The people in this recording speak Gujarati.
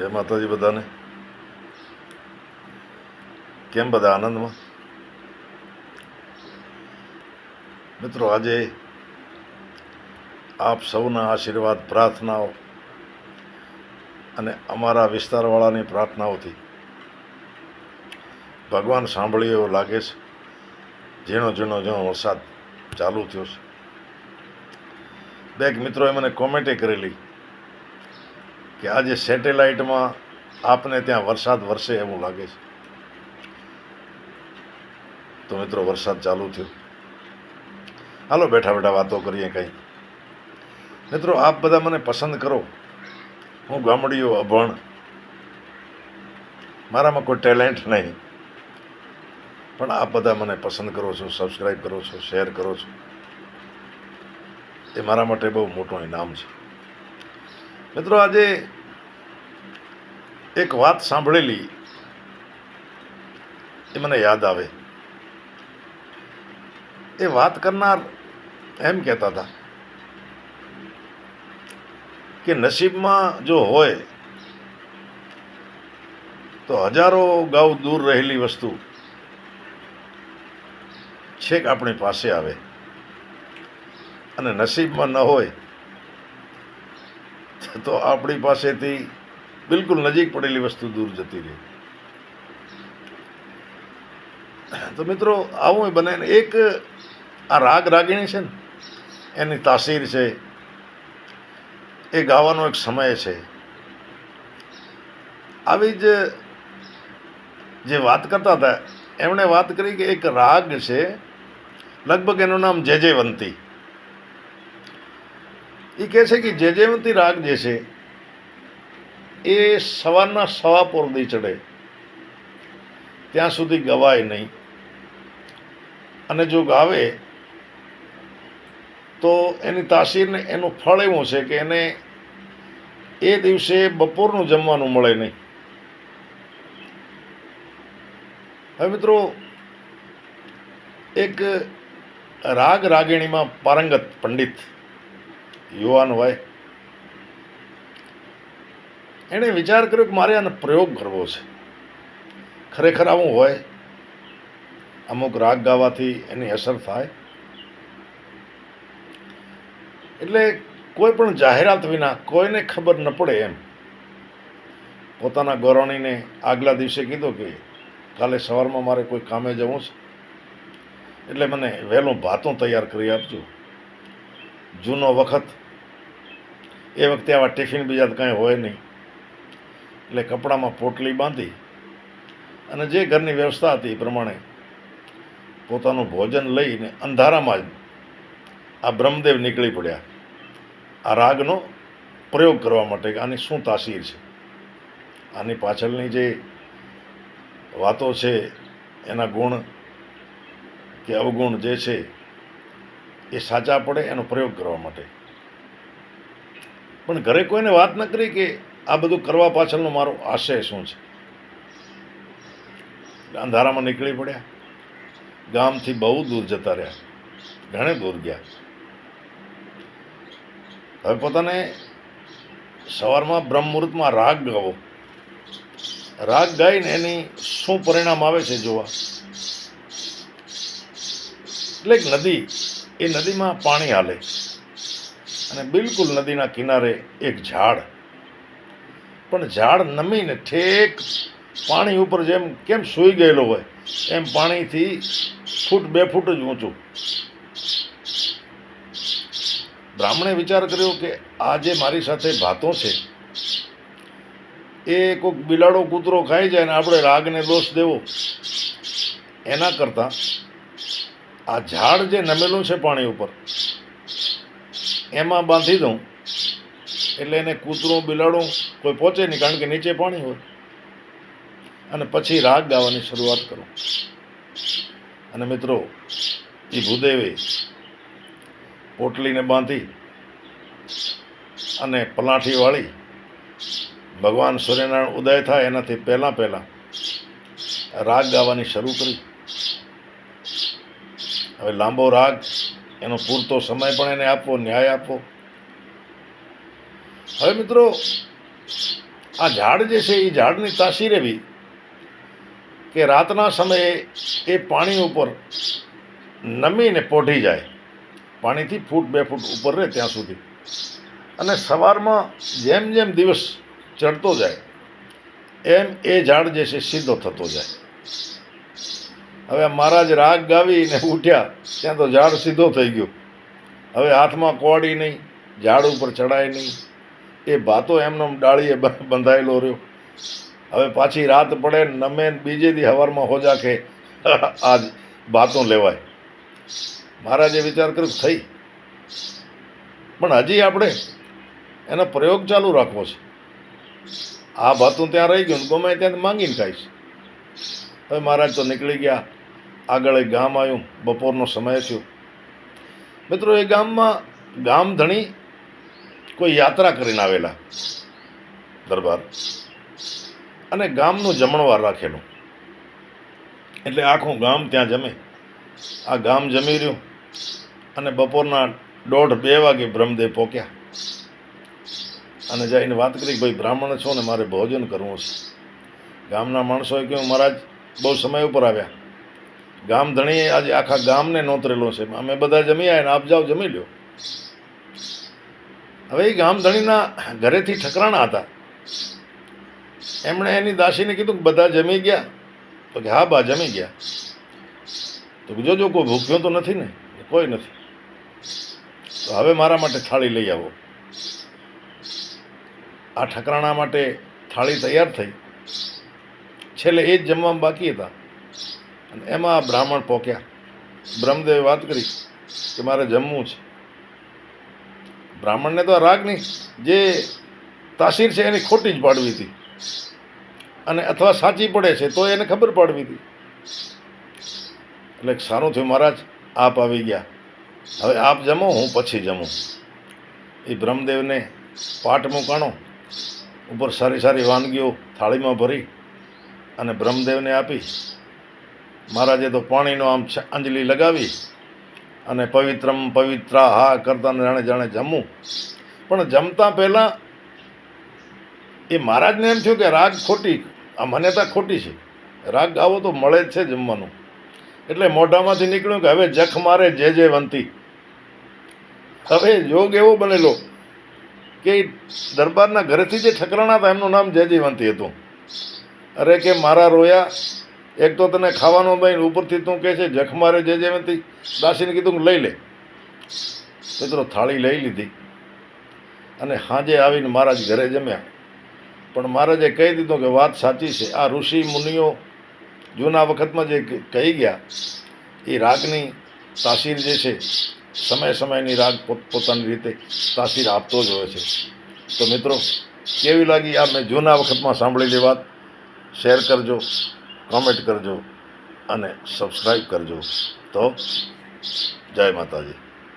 જય માતાજી બધાને. કેમ બધા આનંદમાં? મિત્રો, આજે આપ સૌના આશીર્વાદ, પ્રાર્થનાઓ અને અમારા વિસ્તારવાળાની પ્રાર્થનાઓથી ભગવાન સાંભળ્યો એવું લાગે છે. ઝીણો વરસાદ ચાલુ થયો છે. બે એક મિત્રોએ મને કોમેન્ટે કરેલી કે આજે સેટેલાઇટમાં આપને ત્યાં વરસાદ વરસે એવું લાગે છે. તો મિત્રો, વરસાદ ચાલુ થયો. હાલો બેઠા બેઠા વાતો કરીએ કંઈ. મિત્રો, આપ બધા મને પસંદ કરો. હું ગામડીયો, અભણ, મારામાં કોઈ ટેલેન્ટ નહીં, પણ આપ બધા મને પસંદ કરો છો, સબસ્ક્રાઈબ કરો છો, શેર કરો છો. એ મારા માટે બહુ મોટું ઇનામ છે. મિત્રો, આજે એક વાત સાંભળેલી એ મને યાદ આવે. એ વાત કરનાર એમ કહેતા હતા કે નસીબમાં જો હોય તો હજારો ગાઉ દૂર રહેલી વસ્તુ છેક આપણી પાસે આવે, અને નસીબમાં ન હોય તો આપણી પાસેથી બિલકુલ નજીક પડેલી વસ્તુ દૂર જતી રહે. તો મિત્રો, આવું બને. એક આ રાગ રાગિણી છે ને, એની તાસીર છે, એ ગાવાનો એક સમય છે. આવી જે વાત કરતા હતા, એમણે વાત કરી કે એક રાગ છે, લગભગ એનું નામ જેજેવંતી. એ કહે છે કે જેજેવંતી રાગ જે છે એ સવારના 1:15 પોરદી ચડે ત્યાં સુધી ગવાય નહીં, અને જો ગાવે તો એની તાસીરને એનું ફળ એવું છે કે એને એ દિવસે બપોરનું જમવાનું મળે નહીં. હવે મિત્રો, એક રાગ રાગિણીમાં પારંગત પંડિત યુવાન હોય, એણે વિચાર કર્યો કે મારે આનો પ્રયોગ કરવો છે. ખરેખર આવું હોય, અમુક રાગ ગાવાથી એની અસર થાય. એટલે કોઈ પણ જાહેરાત વિના, કોઈને ખબર ન પડે એમ, પોતાના ગોરાણીને આગલા દિવસે કીધું કે કાલે સવારમાં મારે કોઈ કામે જવું છે, એટલે મને વહેલું ભાતું તૈયાર કરી આપજો. જૂનો વખત, એ વખતે આવા ટિફિન બીજા કાંઈ હોય નહીં, એટલે કપડામાં પોટલી બાંધી અને જે ઘરની વ્યવસ્થા હતી એ પ્રમાણે પોતાનું ભોજન લઈને અંધારામાં જ આ બ્રહ્મદેવ નીકળી પડ્યા આ રાગનો પ્રયોગ કરવા માટે કે આની શું તાસીર છે, આની પાછળની જે વાતો છે, એના ગુણ કે અવગુણ જે છે એ સાચા પડે એનો પ્રયોગ કરવા માટે. પણ ઘરે કોઈને વાત ન કરી કે આ બધું કરવા પાછળનો મારો આશય શું છે. અંધારામાં નીકળી પડ્યા, ગામથી બહુ દૂર જતા રહ્યા, ઘણે દૂર ગયા. હવે પોતાને સવારમાં બ્રહ્મ મુહૂર્તમાં રાગ ગાવો, રાગ ગાઈને એની શું પરિણામ આવે છે જોવા. એટલે એક નદી, એ નદીમાં પાણી હાલે, અને બિલકુલ નદીના કિનારે એક ઝાડ, પણ ઝાડ નમીને ઠેક પાણી ઉપર જેમ કેમ સૂઈ ગયેલો હોય એમ પાણીથી 1-2 ફૂટ જ ઊંચું. બ્રાહ્મણે વિચાર કર્યો કે આ જે મારી સાથે ભાતો છે એ કોઈક બિલાડો કૂતરો ખાઈ જાય ને આપણે રાગને દોષ દેવો, એના કરતાં આ ઝાડ જે નમેલું છે પાણી ઉપર એમાં બાંધી દઉં, એટલે એને કૂતરું બિલાડું કોઈ પહોંચે નહીં, કારણ કે નીચે પાણી હોય. અને પછી રાગ ગાવાની શરૂઆત કરું. અને મિત્રો, એ ભૂદેવે પોટલીને બાંધી અને પલાઠી વાળી ભગવાન સૂર્યનારાયણ ઉદય થાય એનાથી પહેલાં રાગ ગાવાની શરૂ કરી. હવે લાંબો રાગ, એનો પૂરતો સમય પણ એને આપવો, ન્યાય આપવો. હવે મિત્રો, આ ઝાડ જે છે એ ઝાડની તાસીર એવી કે રાતના સમયે એ પાણી ઉપર નમીને પોઢી જાય, પાણીથી ફૂટ 2 ફૂટ ઉપર રહે ત્યાં સુધી, અને સવારમાં જેમ જેમ દિવસ ચડતો જાય એમ એ ઝાડ જે છે સીધો થતો જાય. હવે મહારાજ રાગ ગાવીને ઉઠ્યા ત્યાં તો ઝાડ સીધો થઈ ગયો. હવે હાથમાં કોડી નહીં, ઝાડ ઉપર ચડાય નહીં, એ ભાતો એમનો ડાળીએ બંધાયેલો રહ્યો. હવે પાછી રાત પડે નમે, બીજે દી સવારમાં હોજા કે આજ ભાતો લેવાય. મહારાજે વિચાર કર્યો થઈ, પણ હજી આપણે એનો પ્રયોગ ચાલુ રાખવો છે. આ ભાતું ત્યાં રહી ગયું, ગમે ત્યાં માંગીને ખાઈશ. હવે મહારાજ તો નીકળી ગયા. આગળ એક ગામ આવ્યું, બપોરનો સમય થયો. મિત્રો, એ ગામમાં ગામધણી કોઈ યાત્રા કરીને આવેલા દરબાર, અને ગામનું જમણવાર રાખેલું, એટલે આખું ગામ ત્યાં જમે. આ ગામ જમી રહ્યું, અને બપોરના 1:30-2 વાગે બ્રહ્મદેવ પહોંચ્યા, અને જઈને વાત કરી, ભાઈ બ્રાહ્મણ છો ને મારે ભોજન કરવું છે. ગામના માણસોએ કહ્યું, મહારાજ બહુ સમય ઉપર આવ્યા, ગામ ધણીએ આજે આખા ગામને નોતરેલો છે, અમે બધા જમી આવ્યા ને આપ જાઓ જમી લ્યો. હવે એ ગામ ધણીના ઘરેથી ઠકરાણા હતા. એમણે એની દાસીને કીધું કે બધા જમી ગયા? તો કે હા બા જમી ગયા. તો જોજો કોઈ ભૂખ્યો તો નથી ને? કોઈ નથી. તો હવે મારા માટે થાળી લઈ આવો. આ ઠકરાણા માટે થાળી તૈયાર થઈ. છેલ્લે એ જ જમવામાં બાકી હતા, અને એમાં બ્રાહ્મણ પોક્યા. બ્રહ્મદેવે વાત કરી કે મારે જમવું છે. બ્રાહ્મણને તો રાગ નહીં, જે તાસીર છે એની ખોટી જ પાડવી હતી, અને અથવા સાચી પડે છે તો એને ખબર પાડવી હતી. એટલે સારું થયું મહારાજ આપ આવી ગયા, હવે આપ જમો, હું પછી જમું. એ બ્રહ્મદેવને પાટ મૂકાણો, ઉપર સારી સારી વાનગીઓ થાળીમાં ભરી અને બ્રહ્મદેવને આપી. મહારાજે તો પાણીનો આમ અંજલિ લગાવી અને પવિત્રમ પવિત્રા હા કરતા જાણે જાણે જમવું. પણ જમતા પહેલાં એ મહારાજને એમ થયું કે રાગ ખોટી, આ માન્યતા ખોટી છે, રાગ ગાવો તો મળે જ છે જમવાનું. એટલે મોઢામાંથી નીકળ્યું કે હવે જખ મારે જે વંતી. હવે યોગ એવો બનેલો કે દરબારના ઘરેથી જે ઠકરાણા હતા એમનું નામ જયવંતી હતું. અરે કે મારા રોયા, એક તો તને ખાવાનો દઈને ઉપરથી તું કહે છે જખ મારે જયવંતી. દાસીને કીધું કે લઈ લે. મિત્રો થાળી લઈ લીધી, અને સાંજે આવીને મહારાજ ઘરે જમ્યા. પણ મહારાજે કહી દીધું કે વાત સાચી છે, આ ઋષિ મુનિઓ જૂના વખતમાં જે કહી ગયા એ રાગની તાસીર જે છે, સમય સમયની રાગ પોતાની રીતે તાસીર આપતો જ હોય છે. તો મિત્રો, કેવી લાગી આ મેં જૂના વખતમાં સાંભળેલી વાત? શેર કરજો, કોમેન્ટ કરજો અને સબસ્ક્રાઈબ કરજો. તો જય માતાજી.